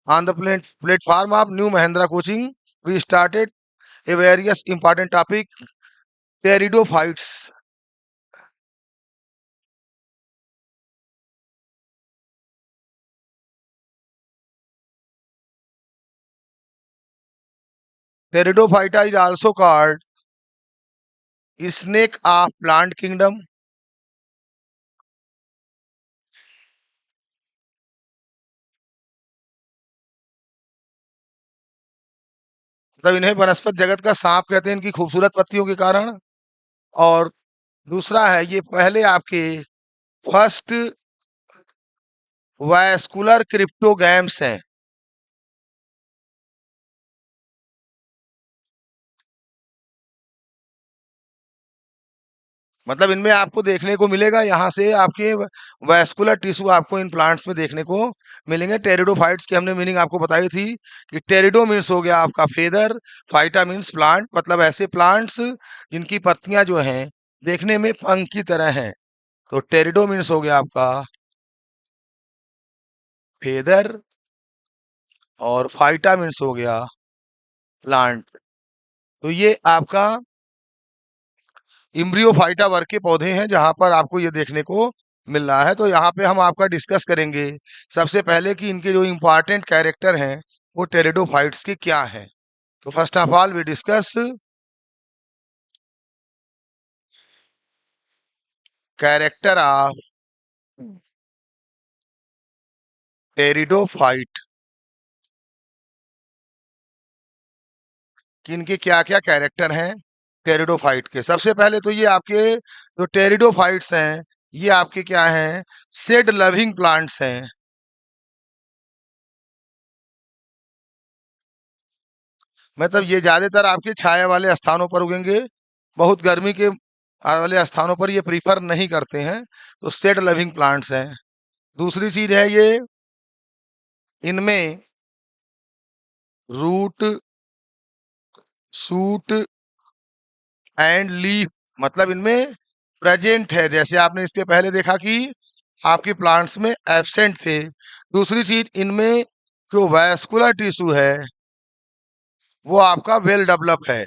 On the platform of New Mahindra Coaching, we started a various important topic, pteridophytes. Pteridophyta is also called snake of plant kingdom. मतलब इन्हें वनस्पति जगत का सांप कहते हैं इनकी खूबसूरत पत्तियों के कारण। और दूसरा है, ये पहले आपके फर्स्ट वैस्कुलर क्रिप्टोगैम्स हैं। मतलब इनमें आपको देखने को मिलेगा, यहाँ से आपके वैस्कुलर टिश्यू आपको इन प्लांट्स में देखने को मिलेंगे। टेरिडोफाइट्स की हमने मीनिंग आपको बताई थी कि टेरिडो मीन्स हो गया आपका फेदर, फाइटा मीन्स प्लांट, मतलब ऐसे प्लांट्स जिनकी पत्तियां जो हैं देखने में पंख की तरह हैं। तो टेरिडो मीन्स हो गया आपका फेदर, और फाइटा मीन्स हो गया प्लांट। तो ये आपका इम्ब्रियोफाइटा वर्ग के पौधे हैं जहां पर आपको ये देखने को मिल रहा है। तो यहाँ पे हम आपका डिस्कस करेंगे सबसे पहले कि इनके जो इम्पोर्टेंट कैरेक्टर हैं वो टेरिडोफाइट्स के क्या हैं। तो first of all we discuss character of pteridophyte, कि इनके क्या क्या कैरेक्टर हैं टेरिडोफाइट के। सबसे पहले तो ये आपके जो टेरिडोफाइट्स हैं ये आपके क्या हैं, सेड लविंग प्लांट्स हैं। मतलब ये ज्यादातर आपके छाया वाले स्थानों पर उगेंगे, बहुत गर्मी के वाले स्थानों पर ये प्रीफर नहीं करते हैं। तो सेड लविंग प्लांट्स हैं। दूसरी चीज है ये, इनमें रूट, सूट एंड लीफ, मतलब इनमें प्रेजेंट है। जैसे आपने इसके पहले देखा कि आपके प्लांट्स में एब्सेंट थे। दूसरी चीज, इनमें जो वैस्कुलर टिश्यू है वो आपका वेल डेवलप है।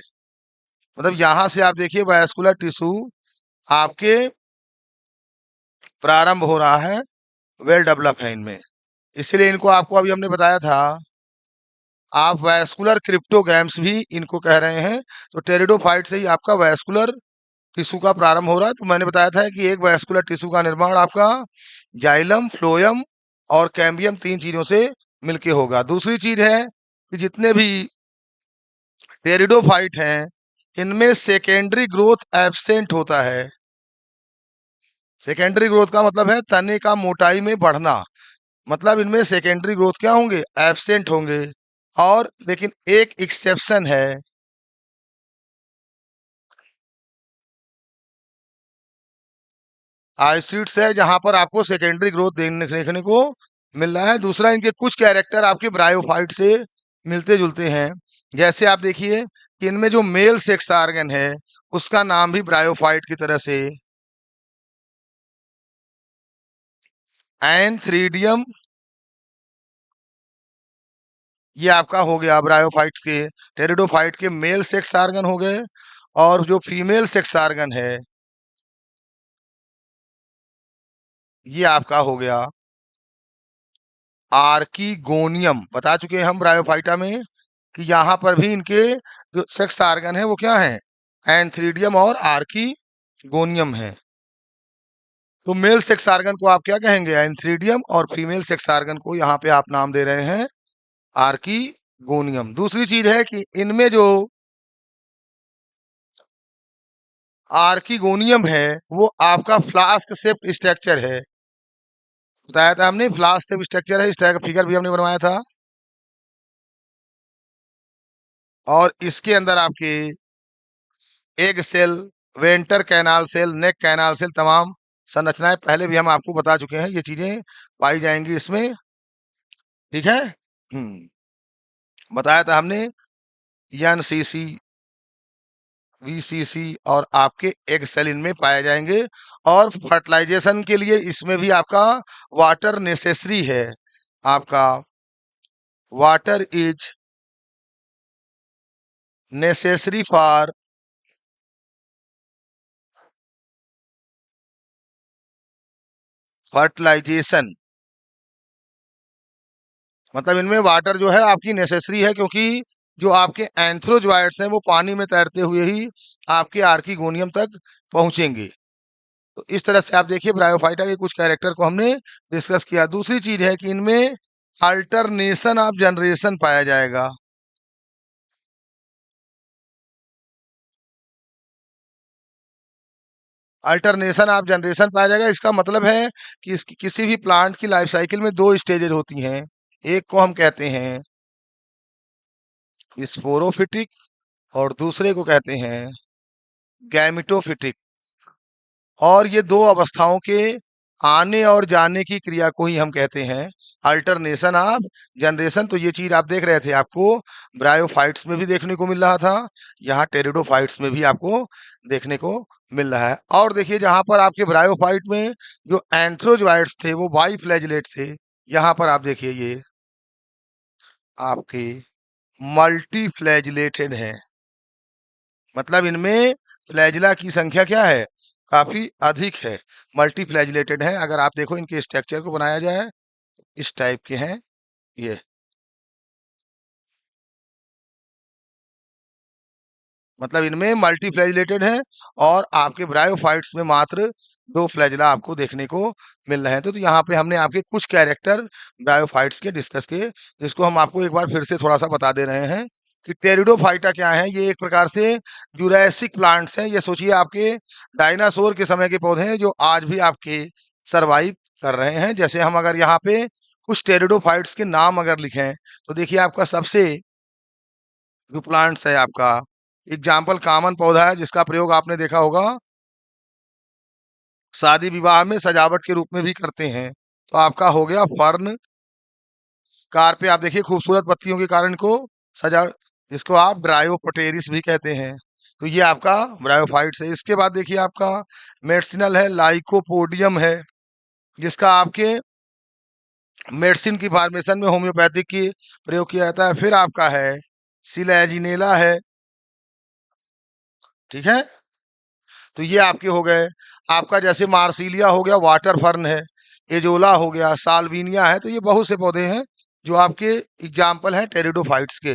मतलब यहां से आप देखिए वैस्कुलर टिश्यू आपके प्रारंभ हो रहा है, वेल डेवलप है इनमें। इसलिए इनको आपको अभी हमने बताया था, आप वैस्कुलर क्रिप्टोगैम्स भी इनको कह रहे हैं। तो टेरिडोफाइट से ही आपका वैस्कुलर टिश्यू का प्रारंभ हो रहा है। तो मैंने बताया था कि एक वैस्कुलर टिश्यू का निर्माण आपका जाइलम, फ्लोयम और कैम्बियम, तीन चीजों से मिलके होगा। दूसरी चीज है कि जितने भी टेरिडोफाइट हैं इनमें सेकेंडरी ग्रोथ एब्सेंट होता है। सेकेंडरी ग्रोथ का मतलब है तने का मोटाई में बढ़ना। मतलब इनमें सेकेंडरी ग्रोथ क्या होंगे, एब्सेंट होंगे। और लेकिन एक एक्सेप्शन है, आइसिड्स है जहां पर आपको सेकेंडरी ग्रोथ देखने को मिल रहा है। दूसरा, इनके कुछ कैरेक्टर आपके ब्रायोफाइट से मिलते जुलते हैं। जैसे आप देखिए कि इनमें जो मेल सेक्स आर्गन है उसका नाम भी ब्रायोफाइट की तरह से एंथ्रीडियम, ये आपका हो गया ब्रायोफाइट के, टेरिडोफाइट के मेल सेक्स आर्गन हो गए। और जो फीमेल सेक्स आर्गन है ये आपका हो गया आर्कीगोनियम। बता चुके हैं हम ब्रायोफाइटा में कि यहाँ पर भी इनके जो सेक्स आर्गन है वो क्या है, एंथ्रीडियम और आर्कीगोनियम है। तो मेल सेक्स आर्गन को आप क्या कहेंगे, एंथ्रीडियम, और फीमेल सेक्स आर्गन को यहाँ पे आप नाम दे रहे हैं आर्कीगोनियम। दूसरी चीज है कि इनमें जो आर्कीगोनियम है वो आपका फ्लास्क शेप स्ट्रक्चर है। बताया था हमने, फ्लास्क शेप स्ट्रक्चर है, इस तरह का फिगर भी हमने बनवाया था। और इसके अंदर आपके egg cell, venter canal cell, neck canal cell, तमाम संरचनाएं पहले भी हम आपको बता चुके हैं, ये चीजें पाई जाएंगी इसमें। ठीक है। बताया था हमने एनसीसी, वीसीसी और आपके एग सेल इनमें पाए जाएंगे। और फर्टिलाइजेशन के लिए इसमें भी आपका वाटर नेसेसरी है। आपका water is necessary for fertilization. मतलब इनमें वाटर जो है आपकी नेसेसरी है, क्योंकि जो आपके एंथ्रोजोइट्स हैं वो पानी में तैरते हुए ही आपके आर्किगोनियम तक पहुंचेंगे। तो इस तरह से आप देखिए ब्रायोफाइटा के कुछ कैरेक्टर को हमने डिस्कस किया। दूसरी चीज है कि इनमें अल्टरनेशन ऑफ जनरेशन पाया जाएगा। अल्टरनेशन ऑफ जनरेशन पाया जाएगा, इसका मतलब है कि इसकी किसी भी प्लांट की लाइफ साइकिल में दो स्टेजेज होती हैं। एक को हम कहते हैं स्पोरोफिटिक और दूसरे को कहते हैं गैमेटोफिटिक। और ये दो अवस्थाओं के आने और जाने की क्रिया को ही हम कहते हैं अल्टरनेशन ऑफ जनरेशन। तो ये चीज आप देख रहे थे, आपको ब्रायोफाइट्स में भी देखने को मिल रहा था, यहाँ टेरिडोफाइट्स में भी आपको देखने को मिल रहा है। और देखिए जहां पर आपके ब्रायोफाइट में जो एंथ्रोजोइट्स थे वो बाई फ्लैजिलेट थे, यहाँ पर आप देखिए ये आपके मल्टी फ्लैजिलेटेड हैं। मतलब इनमें फ्लैजिला की संख्या क्या है, काफी अधिक है, मल्टी फ्लैजिलेटेड है। अगर आप देखो इनके स्ट्रक्चर को बनाया जाए, इस टाइप के हैं ये। मतलब इनमें मल्टी फ्लैजिलेटेड है, और आपके ब्रायोफाइट्स में मात्र दो फ्लैजिला आपको देखने को मिल रहे हैं। तो यहाँ पे हमने आपके कुछ कैरेक्टर ब्रायोफाइट्स के डिस्कस किए, जिसको हम आपको एक बार फिर से थोड़ा सा बता दे रहे हैं कि टेरिडोफाइटा क्या है। ये एक प्रकार से जुरैसिक प्लांट्स हैं। ये सोचिए आपके डायनासोर के समय के पौधे हैं जो आज भी आपके सरवाइव कर रहे हैं। जैसे हम अगर यहाँ पे कुछ टेरिडोफाइट्स के नाम अगर लिखें, तो देखिए आपका सबसे जो प्लांट्स है आपका एग्जाम्पल कॉमन पौधा है जिसका प्रयोग आपने देखा होगा शादी विवाह में सजावट के रूप में भी करते हैं, तो आपका हो गया फर्न। कार पे आप देखिए खूबसूरत पत्तियों के कारण को सजा, जिसको आप ब्रायोपोटेरिस भी कहते हैं। तो ये आपका ब्रायोफाइट्स है। इसके बाद देखिए आपका मेडिसिनल है, लाइकोपोडियम है, जिसका आपके मेडिसिन की फार्मेशन में होम्योपैथिक की प्रयोग किया जाता है। फिर आपका है सिलेजिनेला है, ठीक है। तो ये आपके हो गए। आपका जैसे मार्सिलिया हो गया वाटर फर्न है, एजोला हो गया, साल्विनिया है। तो ये बहुत से पौधे हैं जो आपके एग्जाम्पल हैं टेरिडोफाइट्स के।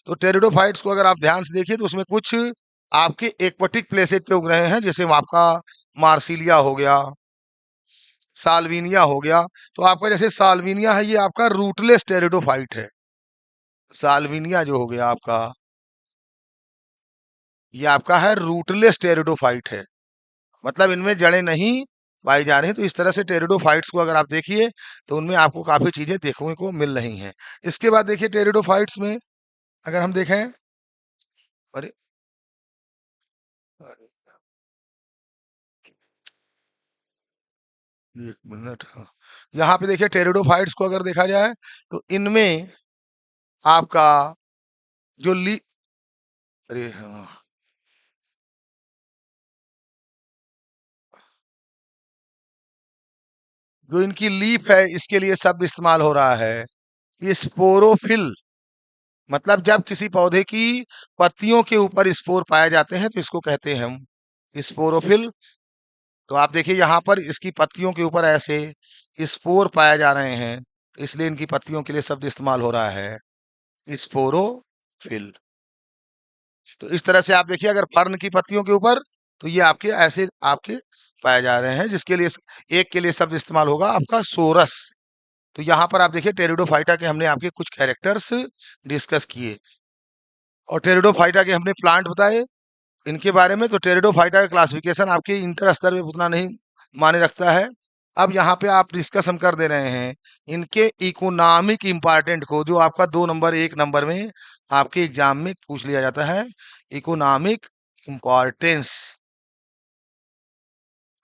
तो टेरिडोफाइट्स को अगर आप ध्यान से देखिए तो उसमें कुछ आपके एक्वटिक प्लेसेज पे उग रहे हैं, जैसे आपका मार्सिलिया हो गया, साल्विनिया हो गया। तो आपका जैसे साल्विनिया है, ये आपका रूटलेस टेरिडोफाइट है। साल्विनिया जो हो गया आपका, ये आपका है रूटलेस टेरिडोफाइट है। मतलब इनमें जड़ें नहीं पाई जा रही हैं। तो इस तरह से टेरिडोफाइट्स को अगर आप देखिए तो उनमें आपको काफी चीजें देखने को मिल रही हैं। इसके बाद देखिए टेरिडोफाइट्स में अगर हम देखें, अरे अरे, एक मिनट, हाँ, यहाँ पे देखिए टेरिडोफाइट्स को अगर देखा जाए तो इनमें आपका जो ली, अरे हाँ, जो इनकी लीफ है इसके लिए शब्द इस्तेमाल हो रहा है स्पोरोफिल। मतलब जब किसी पौधे की पत्तियों के ऊपर स्पोर पाए जाते हैं तो इसको कहते हैं हम स्पोरोफिल। तो आप देखिए यहाँ पर इसकी पत्तियों के ऊपर ऐसे स्पोर पाए जा रहे हैं, तो इसलिए इनकी पत्तियों के लिए शब्द इस्तेमाल हो रहा है स्पोरोफिल। तो इस तरह से आप देखिए अगर फर्न की पत्तियों के ऊपर, तो ये आपके ऐसे आपके पाए जा रहे हैं, जिसके लिए एक के लिए शब्द इस्तेमाल होगा आपका सोरस। तो यहाँ पर आप देखिए टेरिडोफाइटा के हमने आपके कुछ कैरेक्टर्स डिस्कस किए, और टेरिडोफाइटा के हमने प्लांट बताए इनके बारे में। तो टेरिडोफाइटा का क्लासिफिकेशन आपके इंटर स्तर में उतना नहीं माने रखता है। अब यहाँ पे आप डिस्कस हम कर दे रहे हैं इनके इकोनॉमिक इम्पोर्टेंट को, जो आपका 2 नंबर 1 नंबर में आपके एग्जाम में पूछ लिया जाता है। इकोनॉमिक इम्पोर्टेंस,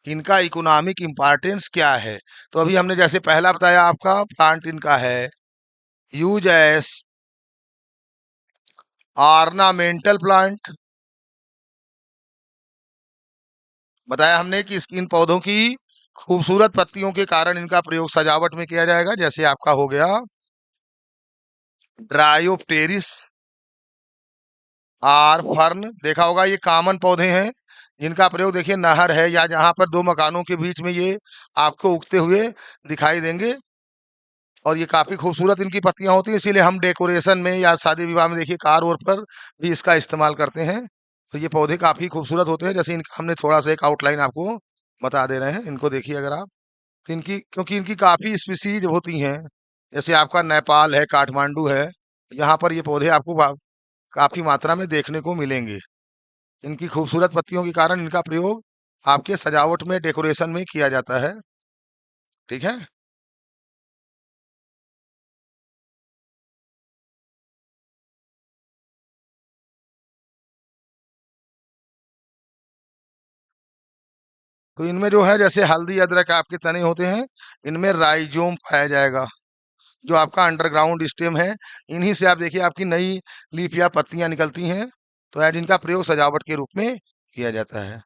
इनका इकोनॉमिक इम्पोर्टेंस क्या है। तो अभी हमने जैसे पहला बताया आपका प्लांट इनका है यूज एस ऑर्नामेंटल प्लांट। बताया हमने कि इन पौधों की खूबसूरत पत्तियों के कारण इनका प्रयोग सजावट में किया जाएगा, जैसे आपका हो गया ड्रायोप्टेरिस आर फर्न, देखा होगा ये कॉमन पौधे हैं जिनका प्रयोग देखिए नहर है या जहां पर दो मकानों के बीच में ये आपको उगते हुए दिखाई देंगे। और ये काफी खूबसूरत इनकी पत्तियां होती हैं, इसीलिए हम डेकोरेशन में या शादी विवाह में देखिए कार और पर भी इसका इस्तेमाल करते हैं। तो ये पौधे काफी खूबसूरत होते हैं, जैसे इनका हमने थोड़ा सा एक आउटलाइन आपको बता दे रहे हैं। इनको देखिए अगर आप, तो इनकी क्योंकि इनकी काफी स्पीसीज होती हैं, जैसे आपका नेपाल है, काठमांडू है, यहाँ पर ये पौधे आपको काफी मात्रा में देखने को मिलेंगे। इनकी खूबसूरत पत्तियों के कारण इनका प्रयोग आपके सजावट में, डेकोरेशन में किया जाता है। ठीक है। तो इनमें जो है जैसे हल्दी अदरक आपके तने होते हैं, इनमें राइजोम पाया जाएगा, जो आपका अंडरग्राउंड स्टेम है। इन्हीं से आप देखिए आपकी नई लीफ या पत्तियां निकलती हैं। तो आज इनका प्रयोग सजावट के रूप में किया जाता है।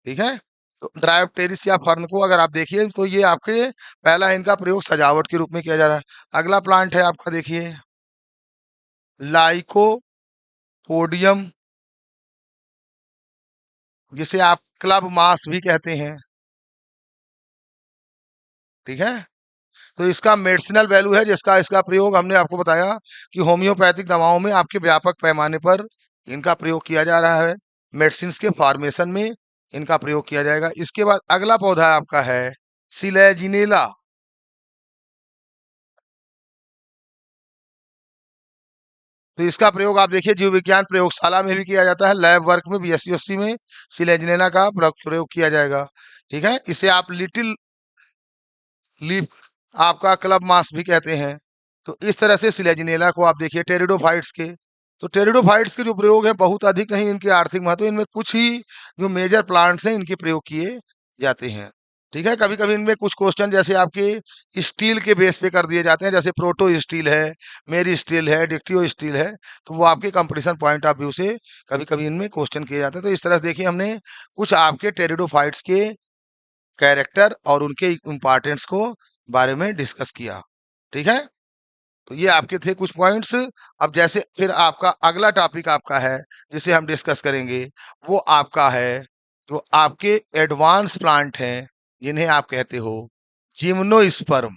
ठीक है। तो ड्रायोप्टेरिस या फर्न को अगर आप देखिए तो ये आपके पहला इनका प्रयोग सजावट के रूप में किया जा रहा है। अगला प्लांट है आपका देखिए लाइकोपोडियम, जिसे आप क्लब मास भी कहते हैं। ठीक है। तो इसका मेडिसिनल वैल्यू है, जिसका इसका प्रयोग हमने आपको बताया कि होम्योपैथिक दवाओं में आपके व्यापक पैमाने पर इनका प्रयोग किया जा रहा है। मेडिसिन के फॉर्मेशन में इनका प्रयोग किया जाएगा। इसके बाद अगला पौधा आपका है सिलेजिनेला। तो इसका प्रयोग आप देखिए जीव विज्ञान प्रयोगशाला में भी किया जाता है, लैब वर्क में, बीएससी में सिलेजिनेला का प्रयोग किया जाएगा। ठीक है। इसे आप लिटिल लीफ आपका क्लब मास भी कहते हैं। तो इस तरह से सिलेजिनेला को आप देखिए टेरिडोफाइट्स के, तो टेरिडोफाइट्स के जो प्रयोग है बहुत अधिक नहीं इनके आर्थिक महत्व, इनमें कुछ ही जो मेजर प्लांट्स हैं इनके प्रयोग किए जाते हैं। ठीक है। कभी कभी इनमें कुछ क्वेश्चन जैसे आपके स्टील के बेस पे कर दिए जाते हैं, जैसे प्रोटो स्टील है, मेरी स्टील है, डिक्टियो स्टील है, तो वो आपके कंपटीशन पॉइंट ऑफ व्यू से कभी कभी इनमें क्वेश्चन किए जाते हैं। तो इस तरह से देखिए हमने कुछ आपके टेरिडोफाइट्स के कैरेक्टर और उनके इम्पोर्टेंस को बारे में डिस्कस किया। ठीक है। तो ये आपके थे कुछ पॉइंट्स। अब जैसे फिर आपका अगला टॉपिक आपका है जिसे हम डिस्कस करेंगे, वो आपका है जो आपके एडवांस प्लांट हैं जिन्हें आप कहते हो जिम्नोस्पर्म।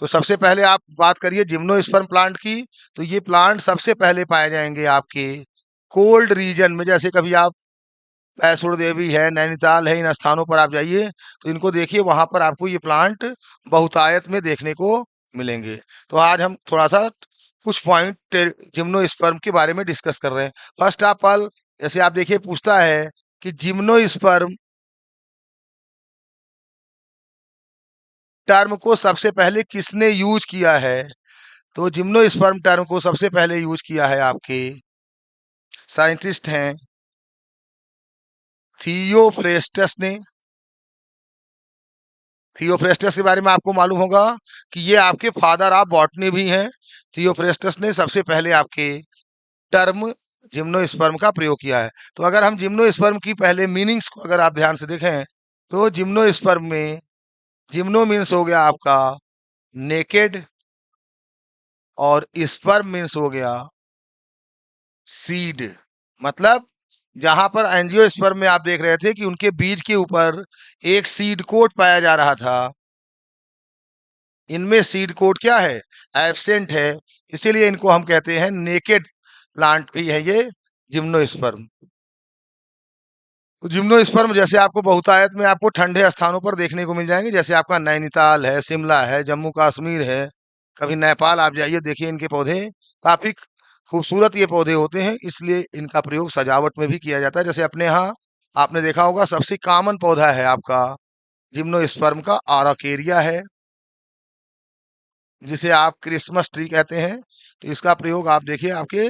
तो सबसे पहले आप बात करिए जिम्नोस्पर्म प्लांट की। तो ये प्लांट सबसे पहले पाए जाएंगे आपके कोल्ड रीजन में, जैसे कभी आप वैष्णो देवी है, नैनीताल है, इन स्थानों पर आप जाइए तो इनको देखिए, वहां पर आपको ये प्लांट बहुतायत में देखने को मिलेंगे। तो आज हम थोड़ा सा कुछ पॉइंट जिम्नोस्पर्म के बारे में डिस्कस कर रहे हैं। फर्स्ट ऑफ ऑल, जैसे आप देखिए पूछता है कि जिम्नोस्पर्म टर्म को सबसे पहले किसने यूज किया है। तो जिम्नोस्पर्म टर्म को सबसे पहले यूज किया है आपके साइंटिस्ट हैं थियोफ्रेस्टस ने। थियोफ्रेस्टस के बारे में आपको मालूम होगा कि ये आपके फादर ऑफ बॉटनी भी हैं। थियोफ्रेस्टस ने सबसे पहले आपके टर्म जिम्नोस्पर्म का प्रयोग किया है। तो अगर हम जिम्नोस्पर्म की पहले मीनिंग्स को अगर आप ध्यान से देखें, तो जिम्नोस्पर्म में जिम्नो मीन्स हो गया आपका नेकेड, और स्पर्म मीन्स हो गया सीड। मतलब जहां पर एंजियोस्पर्म में आप देख रहे थे कि उनके बीज के ऊपर एक सीड कोट पाया जा रहा था, इनमें सीड कोट क्या है, एब्सेंट है। इसीलिए इनको हम कहते हैं नेकेड प्लांट भी है ये जिम्नोस्पर्म। तो जिम्नोस्पर्म जैसे आपको बहुतायत में आपको ठंडे स्थानों पर देखने को मिल जाएंगे, जैसे आपका नैनीताल है, शिमला है, जम्मू कश्मीर है, कभी नेपाल आप जाइए देखिए इनके पौधे काफी खूबसूरत ये पौधे होते हैं, इसलिए इनका प्रयोग सजावट में भी किया जाता है। जैसे अपने यहाँ आपने देखा होगा सबसे कॉमन पौधा है आपका जिम्नोस्पर्म का आराकेरिया है, जिसे आप क्रिसमस ट्री कहते हैं। तो इसका प्रयोग आप देखिए आपके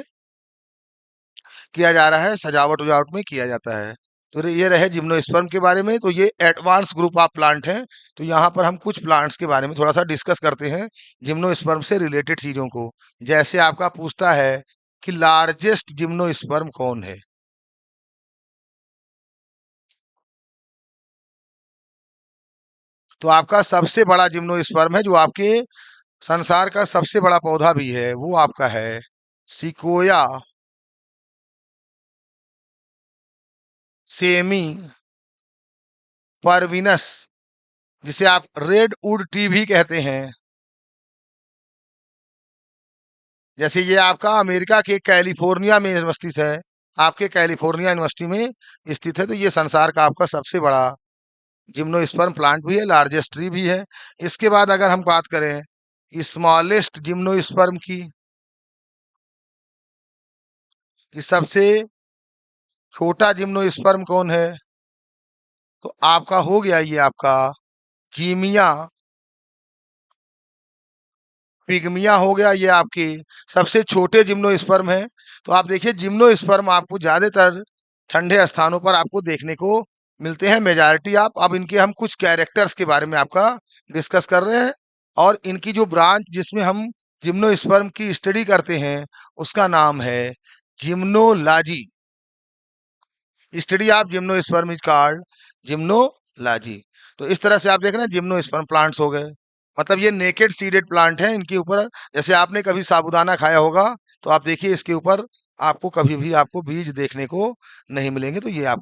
किया जा रहा है, सजावट वजावट में किया जाता है। तो ये रहे जिम्नोस्पर्म के बारे में। तो ये एडवांस ग्रुप ऑफ प्लांट हैं। तो यहाँ पर हम कुछ प्लांट्स के बारे में थोड़ा सा डिस्कस करते हैं जिम्नोस्पर्म से रिलेटेड चीजों को। जैसे आपका पूछता है कि लार्जेस्ट जिम्नोस्पर्म कौन है। तो आपका सबसे बड़ा जिम्नोस्पर्म है, जो आपके संसार का सबसे बड़ा पौधा भी है, वो आपका है सिकोया सेमी परविनस, जिसे आप रेड वुड ट्री भी कहते हैं। जैसे ये आपका अमेरिका के कैलिफोर्निया में स्थित है, आपके कैलिफोर्निया यूनिवर्सिटी में स्थित है। तो ये संसार का आपका सबसे बड़ा जिम्नोस्पर्म प्लांट भी है, लार्जेस्ट ट्री भी है। इसके बाद अगर हम बात करें स्मॉलेस्ट जिम्नोस्पर्म की, कि सबसे छोटा जिम्नोस्पर्म कौन है, तो आपका हो गया ये आपका जीमिया पिग्मिया हो गया, ये आपके सबसे छोटे जिम्नोस्पर्म है। तो आप देखिए जिम्नोस्पर्म आपको ज्यादातर ठंडे स्थानों पर आपको देखने को मिलते हैं, मेजॉरिटी। आप अब इनके हम कुछ कैरेक्टर्स के बारे में आपका डिस्कस कर रहे हैं, और इनकी जो ब्रांच जिसमें हम जिम्नोस्पर्म की स्टडी करते हैं उसका नाम है gymnology. Study of gymnosperm is called gymnology. तो इस तरह से आप देख रहे हैं जिम्नोस्पर्म प्लांट्स हो गए, मतलब ये नेकेड सीडेड प्लांट है। इनके ऊपर जैसे आपने कभी साबूदाना खाया होगा, तो आप देखिए इसके ऊपर आपको कभी भी आपको बीज देखने को नहीं मिलेंगे। तो ये आपके